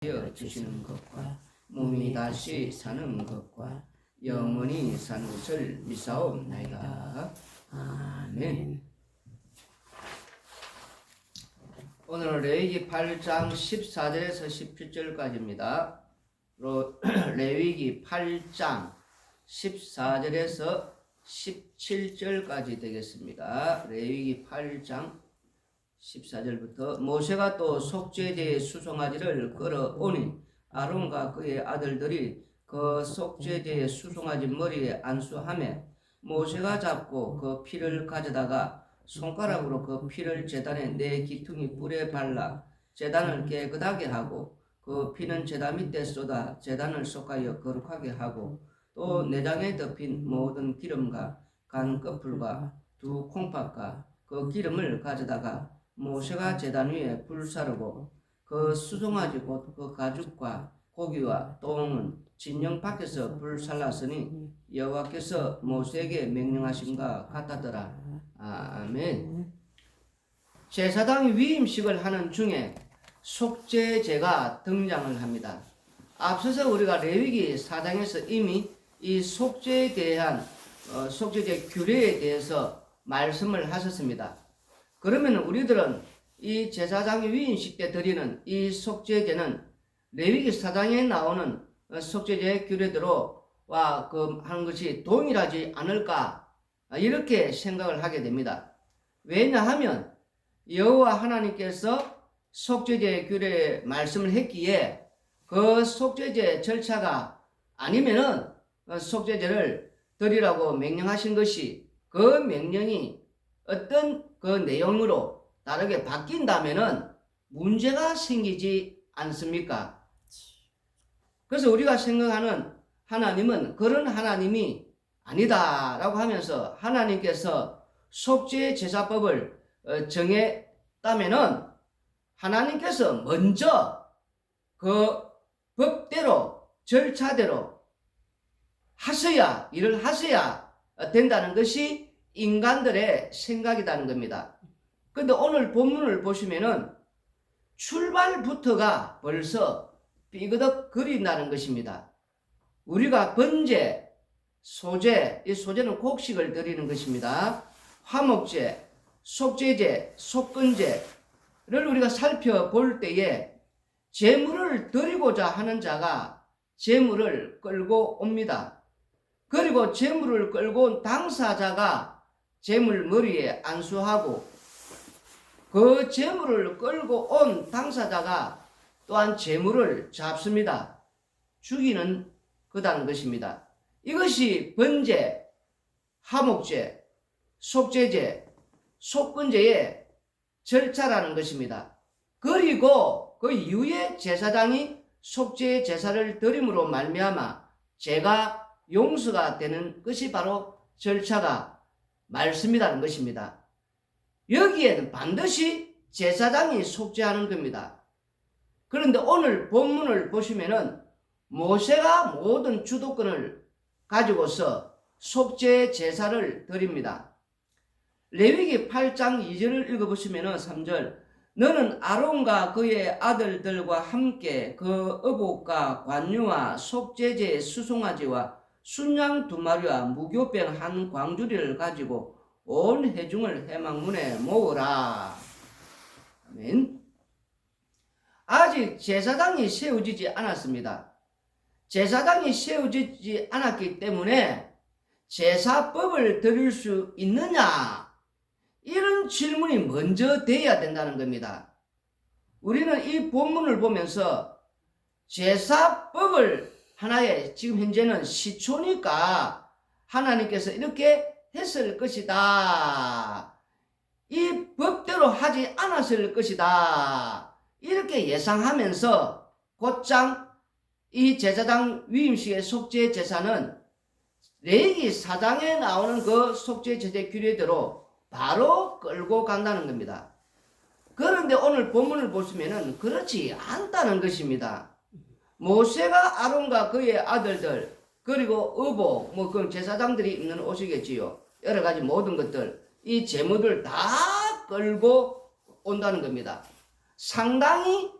되어 주시는 것과 몸이 다시 사는 것과 영원히 사는 것을 믿사옵나이다. 아멘. 오늘은 레위기 8장 14절에서 17절까지입니다. 레위기 8장 14절에서 17절까지 되겠습니다. 레위기 8장 14절부터 모세가 또 속죄제의 수송아지를 끌어오니 아론과 그의 아들들이 그 속죄제의 수송아지 머리에 안수하며 모세가 잡고 그 피를 가져다가 손가락으로 그 피를 제단의 네 기퉁이 뿔에 발라 제단을 깨끗하게 하고 그 피는 제단 밑에 쏟아 제단을 솎아여 거룩하게 하고 또 내장에 덮인 모든 기름과 간 거풀과 두 콩팥과 그 기름을 가져다가 모세가 제단 위에 불사르고 그 수송아지 곧 그 가죽과 고기와 똥은 진영 밖에서 불살랐으니 여호와께서 모세에게 명령하심과 같았더라. 아멘. 제사장 위임식을 하는 중에 속죄제가 등장을 합니다. 앞서서 우리가 레위기 4장에서 이미 이 속죄에 대한 속죄제 규례에 대해서 말씀을 하셨습니다. 그러면 우리들은 이 제사장 위임식 때 드리는 이 속죄제는 레위기 4장에 나오는 속죄제 규례대로 하는 것이 동일하지 않을까 이렇게 생각을 하게 됩니다. 왜냐하면 여호와 하나님께서 속죄제 규례 말씀을 했기에 그 속죄제 절차가 아니면은 속죄제를 드리라고 명령하신 것이 그 명령이 어떤 그 내용으로 다르게 바뀐다면은 문제가 생기지 않습니까? 그래서 우리가 생각하는 하나님은 그런 하나님이 아니다라고 하면서 하나님께서 속죄 제사법을 정했다면은 하나님께서 먼저 그 법대로 절차대로 일을 하셔야 된다는 것이 인간들의 생각이라는 겁니다. 근데 오늘 본문을 보시면은 출발부터가 벌써 삐그덕거린다는 것입니다. 우리가 번제, 소제, 이 소제는 곡식을 드리는 것입니다. 화목제, 속죄제, 속건제를 우리가 살펴볼 때에 제물을 드리고자 하는 자가 제물을 끌고 옵니다. 그리고 제물을 끌고 온 당사자가 제물 머리에 안수하고 그 제물을 끌고 온 당사자가 또한 제물을 잡습니다. 죽이는 그다는 것입니다. 이것이 번제, 화목제, 속죄제, 속건제의 절차라는 것입니다. 그리고 그 이후에 제사장이 속죄 제사를 드림으로 말미암아 죄가 용서가 되는 것이 바로 절차가 말씀이라는 것입니다. 여기에는 반드시 제사장이 속죄하는 겁니다. 그런데 오늘 본문을 보시면은 모세가 모든 주도권을 가지고서 속죄 제사를 드립니다. 레위기 8장 2절을 읽어보시면은 3절 너는 아론과 그의 아들들과 함께 그 어복과 관유와 속죄제의 수송아지와 순양 2마리와 무교병 한 광주리를 가지고 온 회중을 회막문에 모으라. 아멘. 아직 제사장이 세워지지 않았습니다. 제사장이 세워지지 않았기 때문에 제사법을 드릴 수 있느냐? 이런 질문이 먼저 돼야 된다는 겁니다. 우리는 이 본문을 보면서 제사법을 하나의 지금 현재는 시초니까 하나님께서 이렇게 했을 것이다. 이 법대로 하지 않았을 것이다. 이렇게 예상하면서 곧장 이 제사장 위임식의 속죄 제사는 레위기 4장에 나오는 그 속죄 제사 규례대로 바로 끌고 간다는 겁니다. 그런데 오늘 본문을 보시면은 그렇지 않다는 것입니다. 모세가 아론과 그의 아들들 그리고 어복 그건 제사장들이 입는 옷이겠지요. 여러 가지 모든 것들 이 제물들 다 끌고 온다는 겁니다. 상당히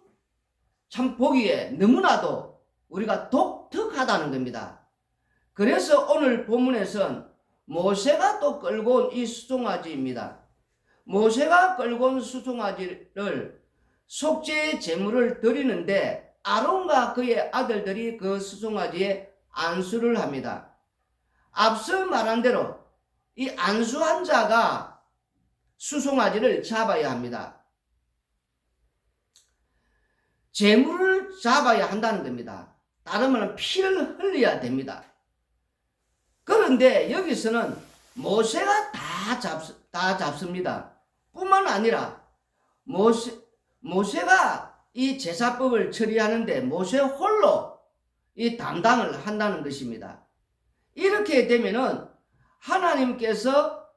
참 보기에 너무나도 우리가 독특하다는 겁니다. 그래서 오늘 본문에선 모세가 또 끌고 온 이 수송아지입니다. 모세가 끌고 온 수송아지를 속죄의 제물을 드리는데 아론과 그의 아들들이 그 수송아지에 안수를 합니다. 앞서 말한 대로 이 안수한 자가 수송아지를 잡아야 합니다. 제물을 잡아야 한다는 겁니다. 다른 말은 피를 흘려야 됩니다. 그런데 여기서는 모세가 다 잡습니다. 뿐만 아니라 모세가 이 제사법을 처리하는데 모세 홀로 이 담당을 한다는 것입니다. 이렇게 되면은 하나님께서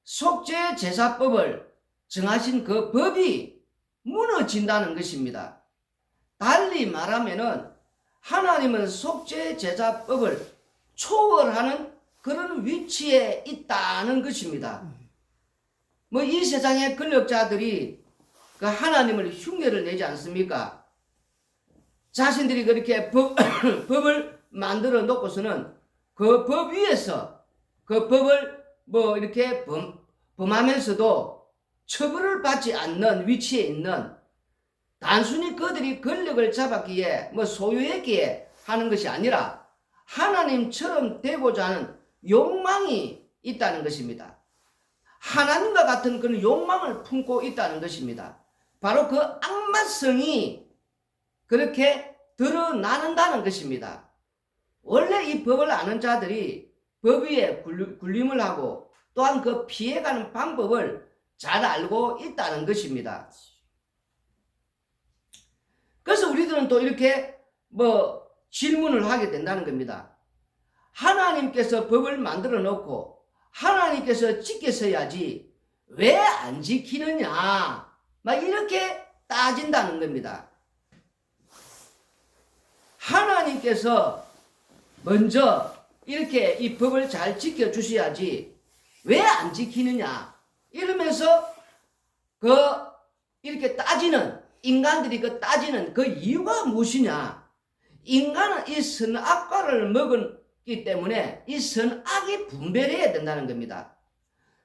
속죄 제사법을 정하신 그 법이 무너진다는 것입니다. 달리 말하면은 하나님은 속죄 제사법을 초월하는 그런 위치에 있다는 것입니다. 뭐 이 세상의 권력자들이 그 하나님을 흉내를 내지 않습니까? 자신들이 그렇게 법을 만들어 놓고서는 그 법 위에서 그 법을 뭐 이렇게 범하면서도 처벌을 받지 않는 위치에 있는, 단순히 그들이 권력을 잡았기에 뭐 소유했기에 하는 것이 아니라 하나님처럼 되고자 하는 욕망이 있다는 것입니다. 하나님과 같은 그런 욕망을 품고 있다는 것입니다. 바로 그 악마성이 그렇게 드러나는다는 것입니다. 원래 이 법을 아는 자들이 법 위에 군림을 하고 또한 그 피해가는 방법을 잘 알고 있다는 것입니다. 그래서 우리들은 또 이렇게 뭐 질문을 하게 된다는 겁니다. 하나님께서 법을 만들어 놓고 하나님께서 지켰어야지 왜 안 지키느냐, 막 이렇게 따진다는 겁니다. 하나님께서 먼저 이렇게 이 법을 잘 지켜주셔야지 왜 안 지키느냐 이러면서 이렇게 따지는, 인간들이 따지는 그 이유가 무엇이냐. 인간은 이 선악과를 먹었기 때문에 이 선악이 분별해야 된다는 겁니다.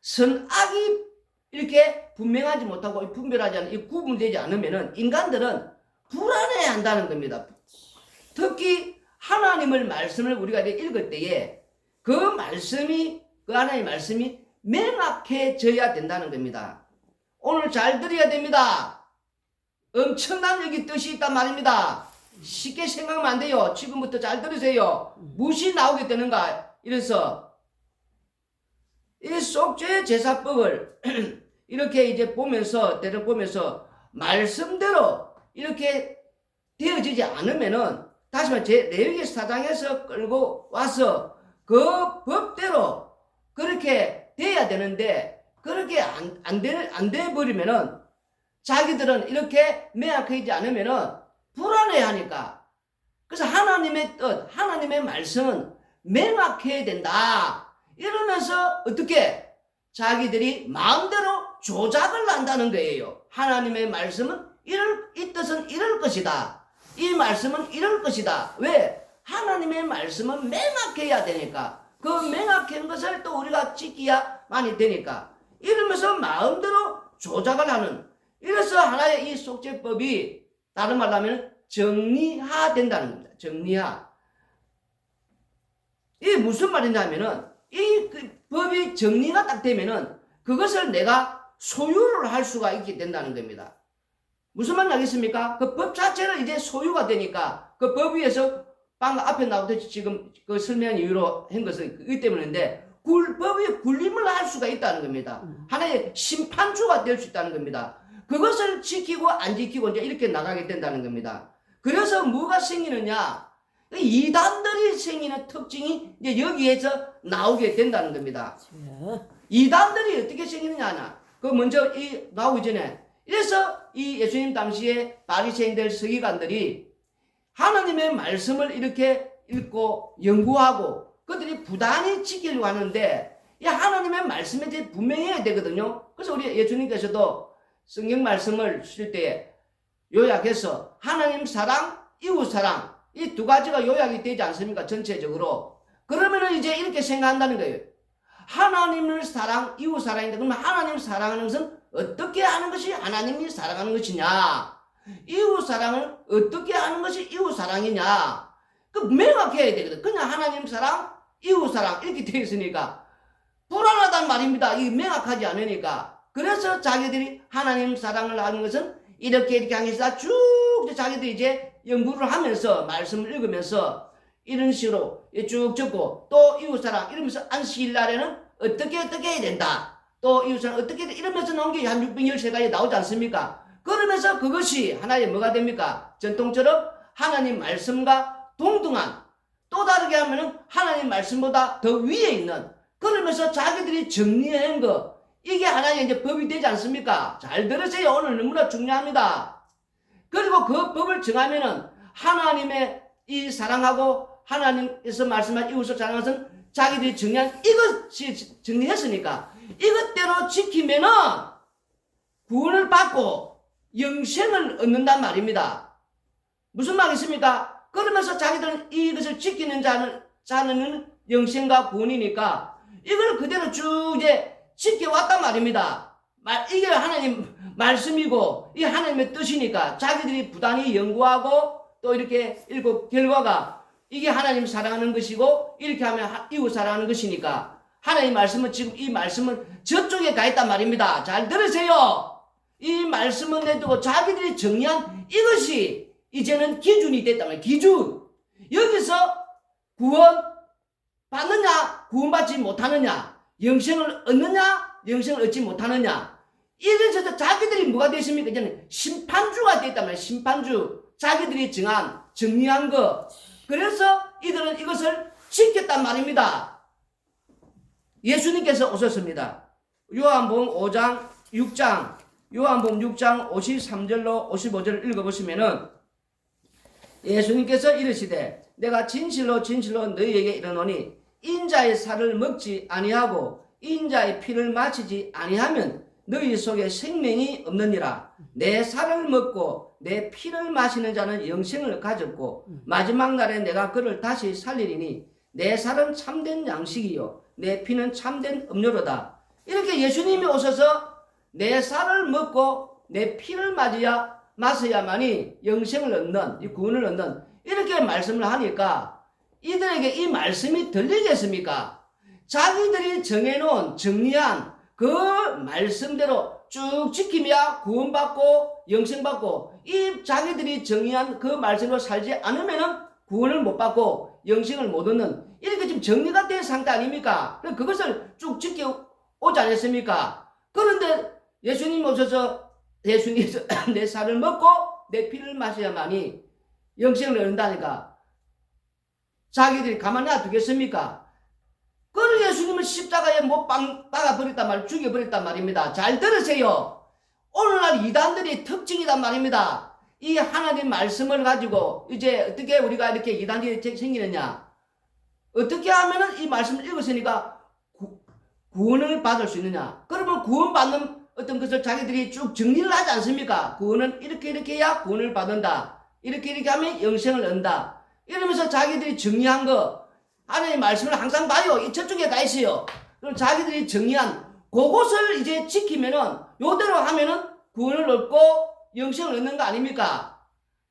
선악이 이렇게 분명하지 못하고 분별하지 않는, 이 구분되지 않으면 인간들은 불안해야 한다는 겁니다. 특히 하나님의 말씀을 우리가 읽을 때에 그 하나님의 말씀이 명확해져야 된다는 겁니다. 오늘 잘 들어야 됩니다. 엄청난 여기 뜻이 있단 말입니다. 쉽게 생각하면 안 돼요. 지금부터 잘 들으세요. 무엇이 나오게 되는가. 이래서 이 속죄 제사법을 이렇게 이제 보면서 말씀대로 이렇게 되어지지 않으면은, 다시 말해 레위기 4장에서 끌고 와서 그 법대로 그렇게 돼야 되는데 그렇게 안 돼 버리면은 자기들은 이렇게 명확하지 않으면은 불안해 하니까. 그래서 하나님의 뜻, 하나님의 말씀은 명확해야 된다 이러면서 어떻게 자기들이 마음대로 조작을 한다는 거예요. 하나님의 말씀은 이 뜻은 이럴 것이다, 이 말씀은 이럴 것이다. 왜? 하나님의 말씀은 명확해야 되니까. 그 명확한 것을 또 우리가 지켜야만이 되니까. 이러면서 마음대로 조작을 하는, 이래서 하나의 이 속죄법이 다른 말로 하면 정리화된다는 겁니다. 정리화. 이게 무슨 말이냐면은 이 법이 정리가 딱 되면은 그것을 내가 소유를 할 수가 있게 된다는 겁니다. 무슨 말인지 알겠습니까? 그 법 자체는 이제 소유가 되니까 그 법 위에서 방금 앞에 나오듯이 지금 그 설명한 이유로 한 것은 그것 때문인데 법 위에 군림을 할 수가 있다는 겁니다. 하나의 심판주가 될 수 있다는 겁니다. 그것을 지키고 안 지키고 이제 이렇게 나가게 된다는 겁니다. 그래서 뭐가 생기느냐? 이단들이 생기는 특징이 이제 여기에서 나오게 된다는 겁니다. 이단들이 어떻게 생기느냐? 그 먼저 나오기 전에, 이래서 이 예수님 당시에 바리새인들, 서기관들이 하나님의 말씀을 이렇게 읽고 연구하고 그들이 부단히 지키려고 하는데 이 하나님의 말씀에 대해 분명해야 되거든요. 그래서 우리 예수님께서도 성경 말씀을 쓸 때 요약해서 하나님 사랑, 이웃 사랑 이 두 가지가 요약이 되지 않습니까? 전체적으로. 그러면은 이제 이렇게 생각한다는 거예요. 하나님을 사랑, 이웃 사랑인데 그러면 하나님 사랑하는 것은 어떻게 하는 것이 하나님이 사랑하는 것이냐? 이웃 사랑을 어떻게 하는 것이 이웃 사랑이냐? 그 명확해야 되거든. 그냥 하나님 사랑, 이웃 사랑 이렇게 되어 있으니까 불안하단 말입니다. 이 명확하지 않으니까. 그래서 자기들이 하나님 사랑을 하는 것은 이렇게 하면서 쭉 자기들이 이제 연구를 하면서 말씀을 읽으면서 이런 식으로 쭉 적고 또 이웃사랑 이러면서 안식일 날에는 어떻게 해야 된다. 또 이웃사랑 어떻게 이러면서 나온 게 한 613가지 나오지 않습니까? 그러면서 그것이 하나의 뭐가 됩니까? 전통처럼 하나님 말씀과 동등한 또 다르게 하면은 하나님 말씀보다 더 위에 있는 그러면서 자기들이 정리한 거 이게 하나의 이제 법이 되지 않습니까? 잘 들으세요. 오늘 너무나 중요합니다. 그리고 그 법을 정하면은 하나님의 이 사랑하고 하나님께서 말씀한 이웃을 사랑하는 것은 자기들이 정리한 이것이 정리했으니까 이것대로 지키면은 구원을 받고 영생을 얻는단 말입니다. 무슨 말이십니까? 그러면서 자기들은 이것을 지키는 자는 영생과 구원이니까 이걸 그대로 쭉 이제 지켜왔단 말입니다. 이게 하나님 말씀이고 이 하나님의 뜻이니까 자기들이 부단히 연구하고 또 이렇게 읽고 결과가 이게 하나님 사랑하는 것이고 이렇게 하면 이웃 사랑하는 것이니까 하나님 말씀은 지금 이 말씀은 저쪽에 가 있단 말입니다. 잘 들으세요. 이 말씀은 내두고 자기들이 정리한 이것이 이제는 기준이 됐단 말이에요. 기준. 여기서 구원 받느냐 구원받지 못하느냐 영생을 얻느냐 영생을 얻지 못하느냐 이래서 자기들이 뭐가 되십니까? 이제는 심판주가 됐단 말이에요. 심판주. 자기들이 정리한 거. 그래서 이들은 이것을 지켰단 말입니다. 예수님께서 오셨습니다. 요한복음 5장 6장 요한복음 6장 53절로 55절을 읽어보시면은 예수님께서 이르시되 내가 진실로 진실로 너희에게 이르노니 인자의 살을 먹지 아니하고 인자의 피를 마시지 아니하면 너희 속에 생명이 없느니라. 내 살을 먹고 내 피를 마시는 자는 영생을 가졌고 마지막 날에 내가 그를 다시 살리리니 내 살은 참된 양식이요 내 피는 참된 음료로다. 이렇게 예수님이 오셔서 내 살을 먹고 내 피를 마셔야만이 영생을 얻는 이 구원을 얻는 이렇게 말씀을 하니까 이들에게 이 말씀이 들리겠습니까? 자기들이 정해놓은 정리한 그 말씀대로 쭉 지키며 구원받고 영생받고 이 자기들이 정의한 그 말씀으로 살지 않으면은 구원을 못 받고 영생을 못 얻는 이렇게 지금 정리가 된 상태 아닙니까? 그것을 쭉 지켜오지 않았습니까? 그런데 예수님 오셔서 예수님께서 내 살을 먹고 내 피를 마셔야만이 영생을 얻는다니까 자기들이 가만히 놔두겠습니까? 그걸 예수님을 십자가에 못 박아버렸단 말, 죽여버렸단 말입니다. 잘 들으세요. 오늘날 이단들이 특징이단 말입니다. 이 하나님 말씀을 가지고 이제 어떻게 우리가 이렇게 이단들이 생기느냐? 어떻게 하면은 이 말씀을 읽었으니까 구원을 받을 수 있느냐? 그러면 구원받는 어떤 것을 자기들이 쭉 정리를 하지 않습니까? 구원은 이렇게 해야 구원을 받는다. 이렇게 하면 영생을 얻는다. 이러면서 자기들이 정리한 거 하나님의 말씀을 항상 봐요. 저쪽에 가 있어요. 그럼 자기들이 정리한 그것을 이제 지키면은 요대로 하면은 구원을 얻고 영생을 얻는 거 아닙니까?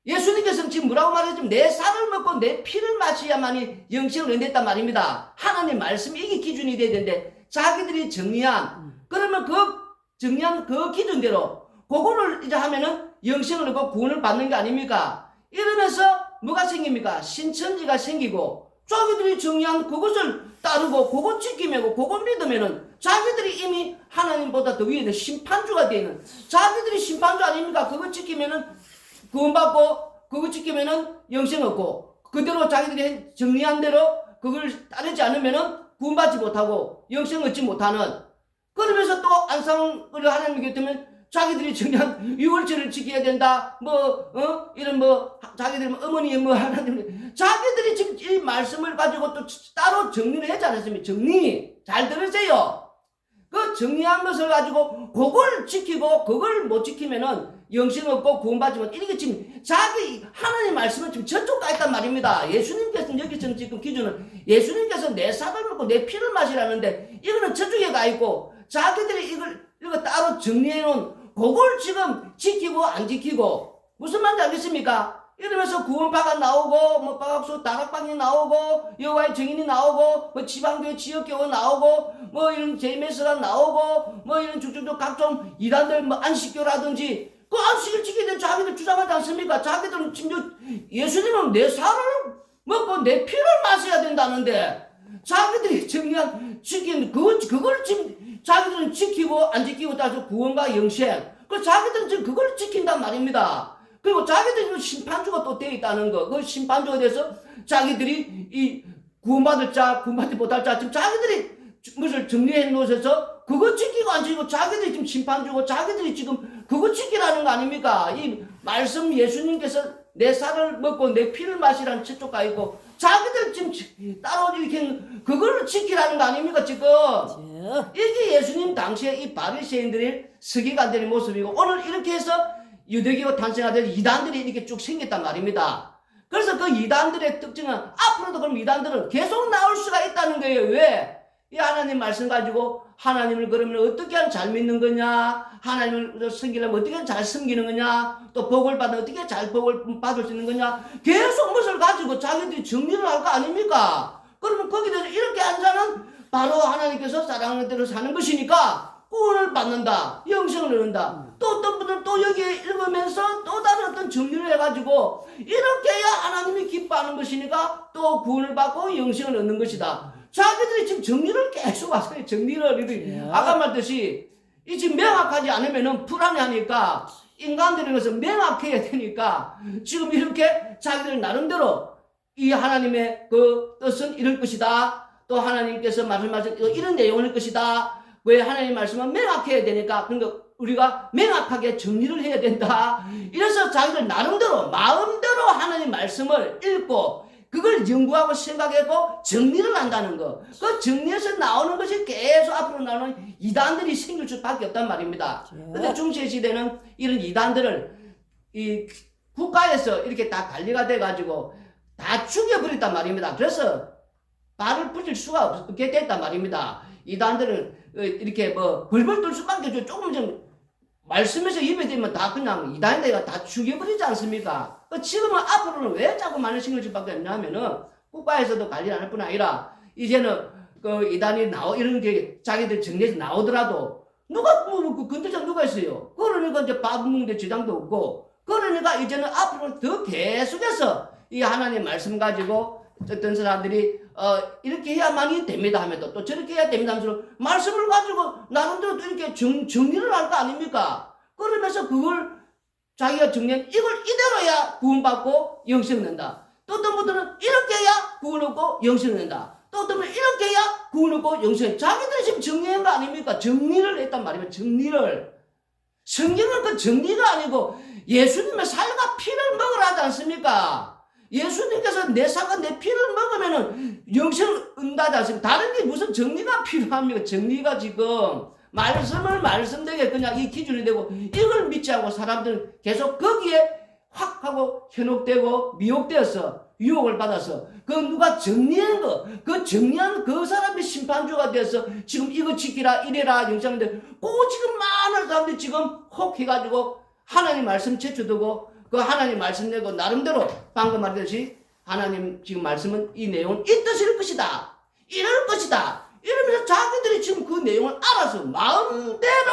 예수님께서는 지금 뭐라고 말했지만 내 살을 먹고 내 피를 마셔야만이 영생을 얻는단 말입니다. 하나님 말씀이 이게 기준이 돼야 되는데 자기들이 정리한 그러면 그 정리한 그 기준대로 그거를 이제 하면은 영생을 얻고 구원을 받는 게 아닙니까? 이러면서 뭐가 생깁니까? 신천지가 생기고 자기들이 정리한 그것을 따르고 그것 지키면 그것 믿으면은 자기들이 이미 하나님보다 더 위에 있는 심판주가 되는 자기들이 심판주 아닙니까? 그것 지키면은 구원받고 그것 지키면은 영생 얻고 그대로 자기들이 정리한 대로 그걸 따르지 않으면은 구원받지 못하고 영생 얻지 못하는 그러면서 또 안상을 하나님께 되면 자기들이 정리한 유월절을 지켜야 된다. 이런 자기들 어머니 하나님 자기들이 지금 이 말씀을 가지고 또 따로 정리를 했지 않았습니까? 정리 잘 들으세요. 그 정리한 것을 가지고 그걸 지키고 그걸 못 지키면은 영생 없고 구원받지만 이게 지금 자기 하나님 말씀은 지금 저쪽 가 있단 말입니다. 예수님께서는 여기서는 지금 기준은 예수님께서 내 살을 먹고 내 피를 마시라는데 이거는 저쪽에 가 있고 자기들이 이거 따로 정리해 놓은 그걸 지금 지키고 안 지키고 무슨 말인지 알겠습니까? 이러면서 구원파가 나오고 뭐 박학수 다락방이 나오고 여호와의 증인이 나오고 뭐 지방교회 지역교회 나오고 뭐 이런 제이메스가 나오고 뭐 이런 쭉쭉쭉 각종 이단들 뭐 안식교라든지 그 안식일 지키게 된 자기들 주장하지 않습니까? 자기들은 지금 예수님은 내 살을 먹고 내 피를 마셔야 된다는데 자기들이 정리한 지킨 그걸 지금 자기들은 지키고 안 지키고 따라서 구원과 영생 그 자기들은 지금 그걸 지킨단 말입니다. 그리고 자기들이 심판주가 또 되어 있다는 거. 그 심판주에 대해서 자기들이 이 구원받을 자, 구원받지 못할 자, 지금 자기들이 무엇을 정리해 놓으셔서 그거 지키고 안 지키고 자기들이 지금 심판주고 자기들이 지금 그거 지키라는 거 아닙니까? 이 말씀 예수님께서 내 살을 먹고 내 피를 마시라는 저쪽가 있고 자기들 지금 따로 이렇게 그걸 지키라는 거 아닙니까? 지금. 이게 예수님 당시에 이 바리새인들의 서기관들의 모습이고 오늘 이렇게 해서 유대교가 탄생하던 이단들이 이렇게 쭉 생겼단 말입니다. 그래서 그 이단들의 특징은 앞으로도 그럼 이단들은 계속 나올 수가 있다는 거예요. 왜? 이 하나님 말씀 가지고 하나님을 그러면 어떻게 하면 잘 믿는 거냐? 하나님을 섬기려면 어떻게 하면 잘 섬기는 거냐? 또 복을 받으면 어떻게 잘 복을 받을 수 있는 거냐? 계속 무엇을 가지고 자기들이 정리를 할 거 아닙니까? 그러면 거기에 대해서 이렇게 앉아는 바로 하나님께서 사랑하는 대로 사는 것이니까 구원을 받는다. 영생을 얻는다. 또 어떤 분들은 또 여기에 읽으면서 또 다른 어떤 정리를 해가지고 이렇게 해야 하나님이 기뻐하는 것이니까 또 구원을 받고 영생을 얻는 것이다. 자기들이 지금 정리를 계속 하세요. 정리를 아까 말했듯이 이 지금 명확하지 않으면은 불안해하니까 인간들이 그래서 명확해야 되니까 지금 이렇게 자기들 나름대로 이 하나님의 그 뜻은 이럴 것이다. 또 하나님께서 말씀하신 이런 내용일 것이다. 왜 하나님 말씀은 명확해야 되니까 그러니까 우리가 명확하게 정리를 해야 된다. 이래서 자기들 나름대로 마음대로 하나님 말씀을 읽고 그걸 연구하고 생각하고 정리를 한다는 거. 그 정리해서 나오는 것이 계속 앞으로 나오는 이단들이 생길 수밖에 없단 말입니다. 근데 중세 시대는 이런 이단들을 이 국가에서 이렇게 다 관리가 돼가지고 다 죽여버렸단 말입니다. 그래서 발을 붙일 수가 없게 됐단 말입니다. 이단들은 이렇게 뭐 벌벌 떨 수밖에 없죠. 조금 좀 말씀에서 입에 대면 다 그냥 이단들이 다 죽여버리지 않습니까? 지금은 앞으로는 왜 자꾸 많은 신경을 쓸 수밖에 없냐면은 국가에서도 관리를 안 할 뿐 아니라 이제는 그 이단이 이런 게 자기들 정리해서 나오더라도 누가 그 건드자 누가 있어요? 그러니까 이제 밥 먹는데 지장도 없고 그러니까 이제는 앞으로 더 계속해서 이 하나님 말씀 가지고 어떤 사람들이 이렇게 해야만이 됩니다 하면 또 저렇게 해야 됩니다 하면서 말씀을 가지고 나름대로 또 이렇게 정리를 할 거 아닙니까? 그러면서 그걸 자기가 정리한 이걸 이대로 해야 구원받고 영생 얻는다. 또 어떤 분들은 이렇게 해야 구원 얻고 영생 얻는다. 또 어떤 분은 이렇게 해야 구원 얻고 영생. 자기들이 지금 정리한 거 아닙니까? 정리를 했단 말이에요. 정리를. 성경은 그 정리가 아니고 예수님의 살과 피를 먹으라 하지 않습니까? 예수님께서 내 살과 내 피를 먹으면은 영생을 얻는다지 않습니까? 다른 게 무슨 정리가 필요합니까? 정리가 지금 말씀을 말씀되게 그냥 이 기준이 되고 이걸 믿지 않고 사람들은 계속 거기에 확 하고 현혹되고 미혹되어서 유혹을 받아서 그 누가 정리한 거, 그 정리한 그 사람이 심판주가 되어서 지금 이거 지키라 이래라 영상인데 그거 지금 많은 사람들이 지금 혹해가지고 하나님 말씀 제쳐두고 그 하나님 말씀 내고 나름대로 방금 말했듯이 하나님 지금 말씀은 이 내용은 이 뜻일 것이다. 이럴 것이다. 이러면서 자기들이 지금 그 내용을 알아서 마음대로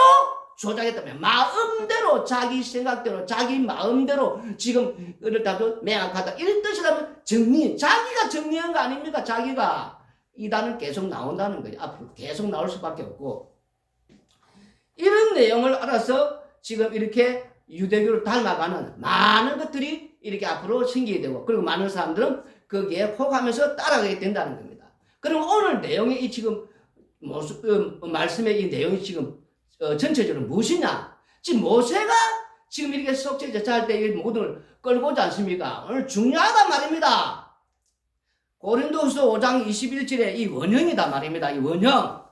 조작했다면 마음대로 자기 생각대로 자기 마음대로 지금 그렇다도 매약하다 이런 뜻이라면 정리 자기가 정리한 거 아닙니까? 자기가 이단은 계속 나온다는 거예요. 앞으로 계속 나올 수밖에 없고 이런 내용을 알아서 지금 이렇게 유대교를 닮아가는 많은 것들이 이렇게 앞으로 생기게 되고 그리고 많은 사람들은 거기에 혹하면서 따라가게 된다는 겁니다. 그럼 오늘 내용의 이 지금 말씀의 이 내용이 지금 전체적으로 무엇이냐? 지금 모세가 지금 이렇게 속죄 제사할 때 이 모든 걸 끌고 오지 않습니까? 오늘 중요하단 말입니다. 고린도후서 5장 21절에 이 원형이다 말입니다. 이 원형.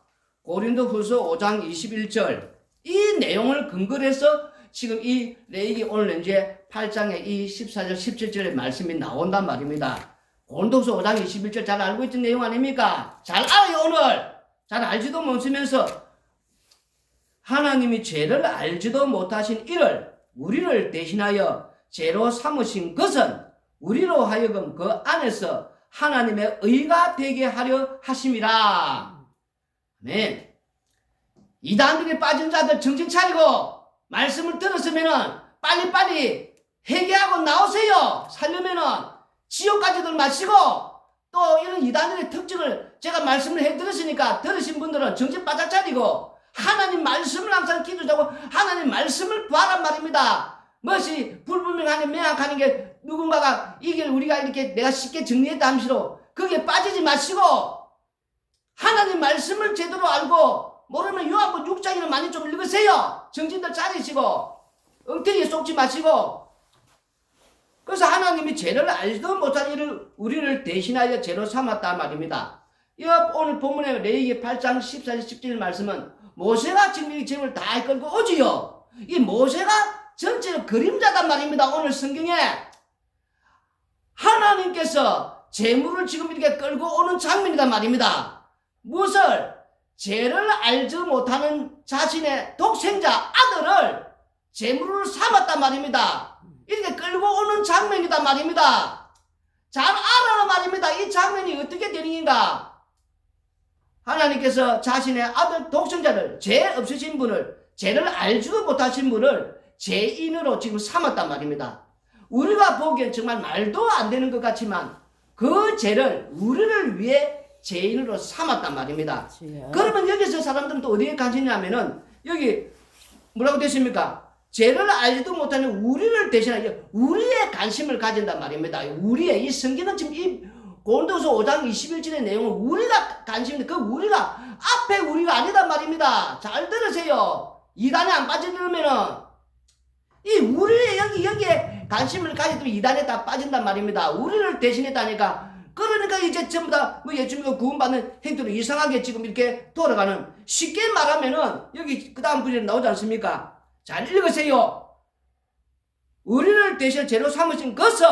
고린도후서 5장 21절. 이 내용을 근거로 해서 지금 이 레위기 오늘 이제 8장에 이 14절 17절의 말씀이 나온단 말입니다. 고린도후서 5장 21절 잘 알고 있던 내용 아닙니까? 잘 알아요. 오늘 잘 알지도 못하면서 하나님이 죄를 알지도 못하신 이를 우리를 대신하여 죄로 삼으신 것은 우리로 하여금 그 안에서 하나님의 의가 되게 하려 하심이라. 아멘. 이단들이 빠진 자들 정신 차리고 말씀을 들었으면은 빨리빨리 회개하고 나오세요. 살려면은 지옥 가지들 마시고, 또 이런 이단들의 특징을 제가 말씀을 해드렸으니까 들으신 분들은 정신 바짝 차리고 하나님 말씀을 항상 기도하고 하나님 말씀을 구하란 말입니다. 무엇이 불분명하니 명확하는 게 누군가가 이길 우리가 이렇게 내가 쉽게 정리했다 함시로 거기에 빠지지 마시고 하나님 말씀을 제대로 알고, 모르면 요한복음 6장이나 많이 좀 읽으세요. 정신들 차리시고 엉터리에 쏙지 마시고. 그래서 하나님이 죄를 알지도 못한 이를 우리를 대신하여 죄로 삼았다 말입니다. 이 오늘 본문의 레위기 8장 14절 17절 말씀은 모세가 지금 이 죄를 다 끌고 오지요. 이 모세가 전체 그림자단 말입니다. 오늘 성경에 하나님께서 재물을 지금 이렇게 끌고 오는 장면이단 말입니다. 무엇을? 죄를 알지 못하는 자신의 독생자 아들을 재물을 삼았단 말입니다. 이렇게 끌고 오는 장면이단 말입니다. 잘 알아라 말입니다. 이 장면이 어떻게 되는가? 하나님께서 자신의 아들 독생자를, 죄 없으신 분을, 죄를 알지도 못하신 분을 죄인으로 지금 삼았단 말입니다. 우리가 보기엔 정말 말도 안 되는 것 같지만 그 죄를 우리를 위해 죄인으로 삼았단 말입니다. 그러면 여기서 사람들은 또 어디에 관심이 하면은 여기 뭐라고 되십니까? 죄를 알지도 못하는 우리를 대신하여 우리의 관심을 가진단 말입니다. 우리의, 이 성경은 지금 이 고린도서 5장 21절의 내용은 우리가 관심인데 그 우리가 앞에 우리가 아니단 말입니다. 잘 들으세요. 이단에 안 빠지려면은 이 우리의 여기에 관심을 가지면 이단에 다 빠진단 말입니다. 우리를 대신했다니까. 그러니까 이제 전부 다 뭐 예수님과 구원받는 행태로 이상하게 지금 이렇게 돌아가는, 쉽게 말하면은 여기 그 다음 구절에 나오지 않습니까? 잘 읽으세요. 우리를 대신 죄로 삼으신 것은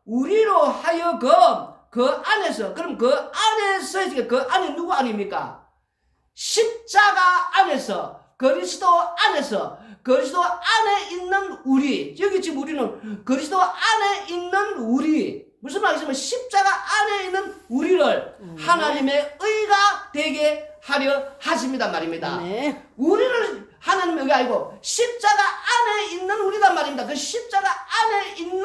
우리로 하여금 그 안에서, 그럼 그 안에서, 그 안에 누구 아닙니까? 십자가 안에서, 그리스도 안에서, 그리스도 안에 있는 우리, 여기 지금 우리는 그리스도 안에 있는 우리, 무슨 말이냐면 십자가 안에 있는 우리를 하나님의 의가 되게 하려 하십니다 말입니다. 우리를 하나님의 의가 아니고 십자가 안에 있는 우리란 말입니다. 그 십자가 안에 있는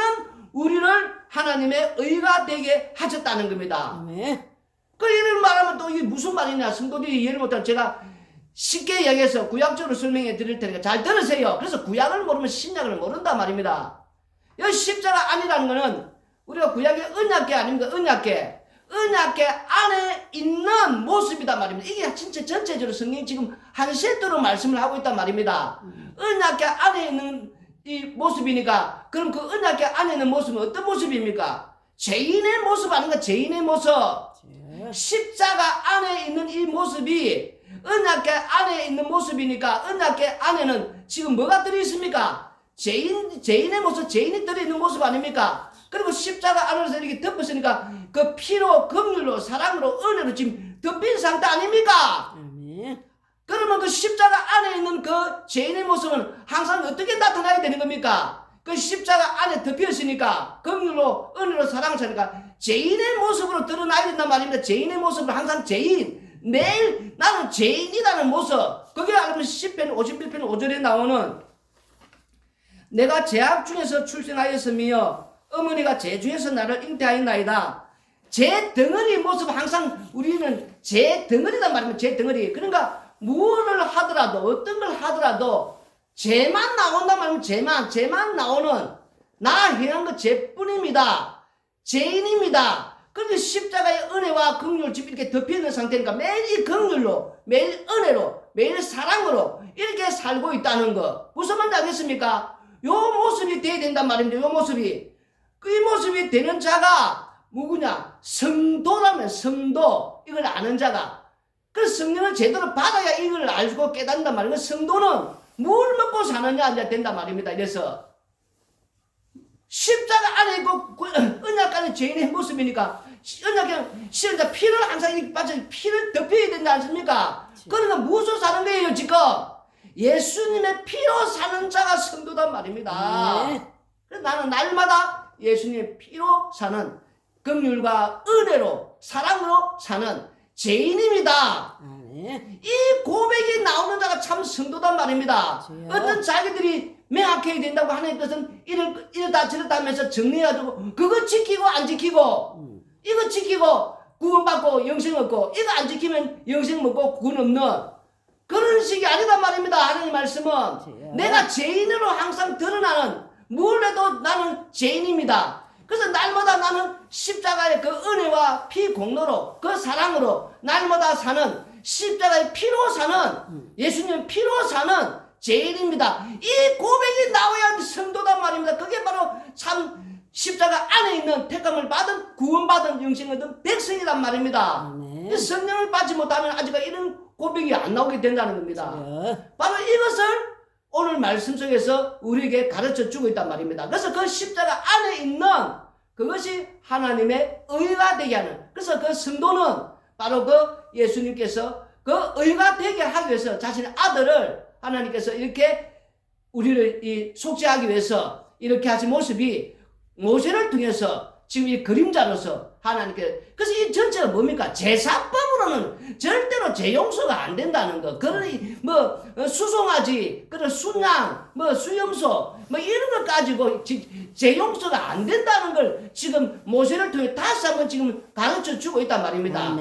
우리를 하나님의 의가 되게 하셨다는 겁니다. 그 이를 말하면 또 이게 무슨 말이냐, 성도들이 이해를 못하면 제가 쉽게 이야기해서 구약적으로 설명해 드릴 테니까 잘 들으세요. 그래서 구약을 모르면 신약을 모른단 말입니다. 이 십자가 안이라는 거는 우리가 구약의 언약궤 아닙니까? 언약궤 안에 있는 모습이다 말입니다. 이게 진짜 전체적으로 성경이 지금 한 세트로 말씀을 하고 있단 말입니다. 언약궤 안에 있는 이 모습이니까, 그럼 그 언약궤 안에 있는 모습은 어떤 모습입니까? 죄인의 모습 아닌가? 죄인의 모습. 십자가 안에 있는 이 모습이 언약궤 안에 있는 모습이니까 언약궤 안에는 지금 뭐가 들어있습니까? 죄인의 모습, 죄인이 들어있는 모습 아닙니까? 그리고 십자가 안에서 이렇게 덮었으니까 그 피로, 긍휼로, 사랑으로, 은혜로 지금 덮인 상태 아닙니까? 그러면 그 십자가 안에 있는 그 죄인의 모습은 항상 어떻게 나타나야 되는 겁니까? 그 십자가 안에 덮였으니까 긍휼로, 은혜로, 사랑을 사니까 죄인의 모습으로 드러나야 된단 말입니다. 죄인의 모습으로 항상 죄인, 매일 나는 죄인이라는 모습. 그게 알면 10편 51편 5절에 나오는 내가 죄악 중에서 출생하였으며 어머니가 죄 중에서 나를 잉태하였나이다. 죄 덩어리 모습, 항상 우리는 죄 덩어리란 말입니다. 죄 덩어리. 그러니까 무엇을 하더라도, 어떤 걸 하더라도 죄만 나온단 말입니다. 죄만 나오는, 나 행한 것 죄뿐입니다. 죄인입니다. 그런데 십자가의 은혜와 긍휼 지금 이렇게 덮여있는 상태니까 매일 이 긍휼로, 매일 은혜로, 매일 사랑으로 이렇게 살고 있다는 거. 무슨 말인지 알겠습니까? 요 모습이 돼야 된단 말입니다. 요 모습이. 이 모습이 되는 자가 누구냐? 성도라면 성도. 이걸 아는 자가. 그 성령을 제대로 받아야 이걸 알고 깨닫는단 말이에요. 성도는 뭘 먹고 사느냐 이제 된단 말입니다. 이래서 십자가 안에 있고 언약 안에 죄인의 모습이니까 언약에 실자 피를 항상 이렇게 빠져 피를 덮여야 된다 않습니까? 그러니까 무엇으로 사는 거예요 지금? 예수님의 피로 사는 자가 성도단 말입니다. 그래서 나는 날마다 예수님의 피로 사는 긍휼과 은혜로 사랑으로 사는 죄인입니다. 이 고백이 나오는 자가 참 성도단 말입니다. 어떤 자기들이 명확해야 된다고 하는 것은 이렇다 저렇다 하면서 정리해가지고 그거 지키고 안 지키고 이거 지키고 구원받고 영생 얻고 이거 안 지키면 영생 먹고 구원 없는 그런 식이 아니단 말입니다. 하나님 말씀은 내가 죄인으로 항상 드러나는 뭘 해도 나는 죄인입니다. 그래서 날마다 나는 십자가의 그 은혜와 피 공로로 그 사랑으로 날마다 사는 십자가의 피로 사는 예수님 피로 사는 죄인입니다. 이 고백이 나와야 성도단 말입니다. 그게 바로 참 십자가 안에 있는 택함을 받은 구원받은 영생을 얻은 백성이란 말입니다. 성령을 받지 못하면 아직 이런 고백이 안 나오게 된다는 겁니다. 바로 이것을 오늘 말씀 속에서 우리에게 가르쳐 주고 있단 말입니다. 그래서 그 십자가 안에 있는 그것이 하나님의 의가 되게 하는, 그래서 그 성도는 바로 그 예수님께서 그 의가 되게 하기 위해서 자신의 아들을 하나님께서 이렇게 우리를 속죄하기 위해서 이렇게 하신 모습이 모세를 통해서 지금 이 그림자로서 하나님께, 그래서 이 전체가 뭡니까? 제사법으로는 절대로 재용서가 안 된다는 거. 그러니 뭐 수송아지, 그런 순양, 뭐 수염소, 뭐 이런 거 가지고 재용서가 안 된다는 걸 지금 모세를 통해 다시 한번 지금 가르쳐 주고 있단 말입니다.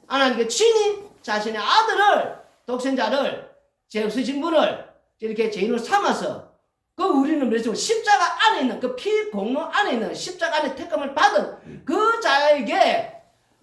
하나님께 친히 자신의 아들을, 독생자를, 죄 없으신 분을 이렇게 죄인으로 삼아서 그 우리는 그래서 십자가 안에 있는 그 피 공로 안에 있는 십자가 안에 택함을 받은 그 자에게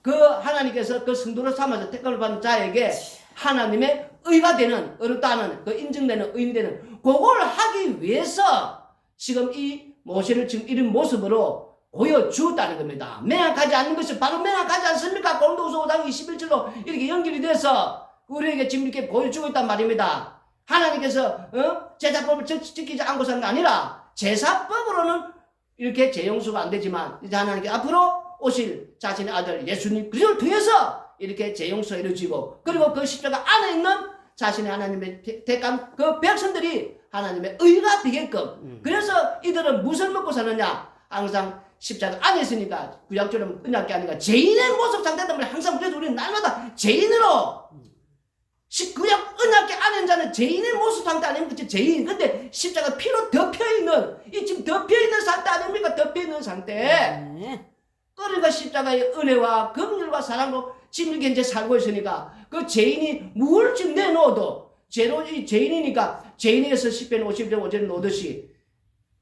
그 하나님께서 그 성도를 삼아서 택함을 받은 자에게 하나님의 의가 되는, 어렵다는 그 인정되는 의인이 되는 그걸 하기 위해서 지금 이 모세를 지금 이런 모습으로 보여주었다는 겁니다. 명확하지 않는 것이 바로 명확하지 않습니까? 고린도후서 5장 21절로 이렇게 연결이 돼서 우리에게 지금 이렇게 보여주고 있단 말입니다. 하나님께서 제사법을 지키지 않고서 한 게 아니라 제사법으로는 이렇게 재용서가 안 되지만 이제 하나님께 앞으로 오실 자신의 아들 예수님 그리스도를 통해서 이렇게 재용서 이루어지고, 그리고 그 십자가 안에 있는 자신의 하나님의 택한 그 백성들이 하나님의 의가 되게끔, 그래서 이들은 무엇을 먹고 사느냐? 항상 십자가 안에 있으니까 구약처럼 언약이 아니라 죄인의 모습 상태다 보니 항상 그래서 우리는 날마다 죄인으로 구약 언약계 안에 있는 자는 죄인의 모습 상태 아닙니까? 죄인. 근데 십자가 피로 덮여있는, 이 지금 덮여있는 상태 아닙니까? 덮여있는 상태. 그러니까 십자가의 은혜와 긍휼과 사랑으로 지금 이렇게 이제 살고 있으니까 그 죄인이 뭘 지금 내놓아도 죄인이니까 죄인에서 10편 50편 5절에 놓듯이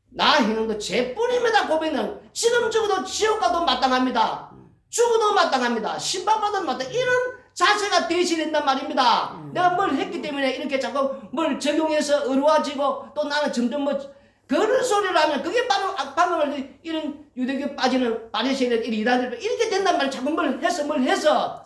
나 행한 거 죄뿐입니다. 고백은 지금 죽어도 지옥가도 마땅합니다. 죽어도 마땅합니다. 심판받아도 마땅. 이런 자세가 되시된단 말입니다. 내가 뭘 했기 때문에 이렇게 자꾸 뭘 적용해서 어려워지고 또 나는 점점 뭐 그런 소리를 하면 그게 바로 방금 이런 유대교 빠지는 바리새인들 이단들 이렇게 된단 말이에요. 자꾸 뭘 해서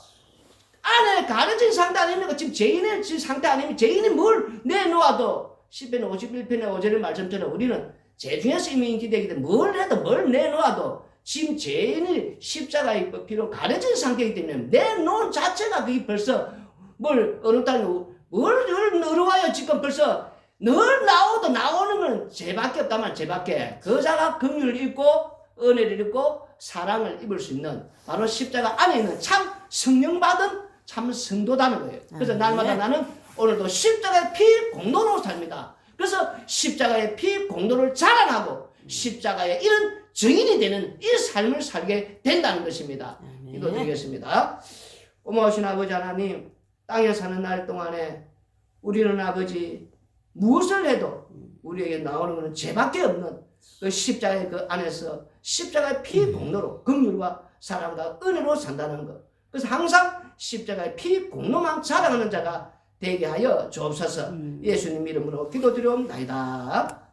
안에 가려진 상태 아닙니까? 지금 죄인의 상태 아닙니까? 죄인이 뭘 내놓아도 10편 51편의 5절의 말씀처럼 우리는 죄 중에서 이미 인기되기 때문에 뭘 해도 뭘 내놓아도 지금 죄인이 십자가의 피로 가려진 상태이기 때문에 내놓은 자체가 그게 벌써 뭘 어렵다는 거, 뭘 어려워요. 지금 벌써 늘 나오는 건 죄밖에 없다만 죄밖에. 그 자가 긍휼을 입고 은혜를 입고 사랑을 입을 수 있는 바로 십자가 안에 있는 참 성령 받은 참 성도다는 거예요. 그래서 날마다 나는 오늘도 십자가의 피 공로로 삽니다. 그래서 십자가의 피 공로를 자랑하고 십자가의 이런 증인이 되는 이 삶을 살게 된다는 것입니다. 기도드리겠습니다. 고마우신 아버지 하나님, 땅에 사는 날 동안에 우리는 아버지 무엇을 해도 우리에게 나오는 것은 죄밖에 없는 그 십자가의 그 안에서 십자가의 피 공로로 긍휼과 사랑과 은혜로 산다는 것. 그래서 항상 십자가의 피 공로만 자랑하는 자가 되게 하여 주옵소서. 예수님 이름으로 기도드리옵나이다.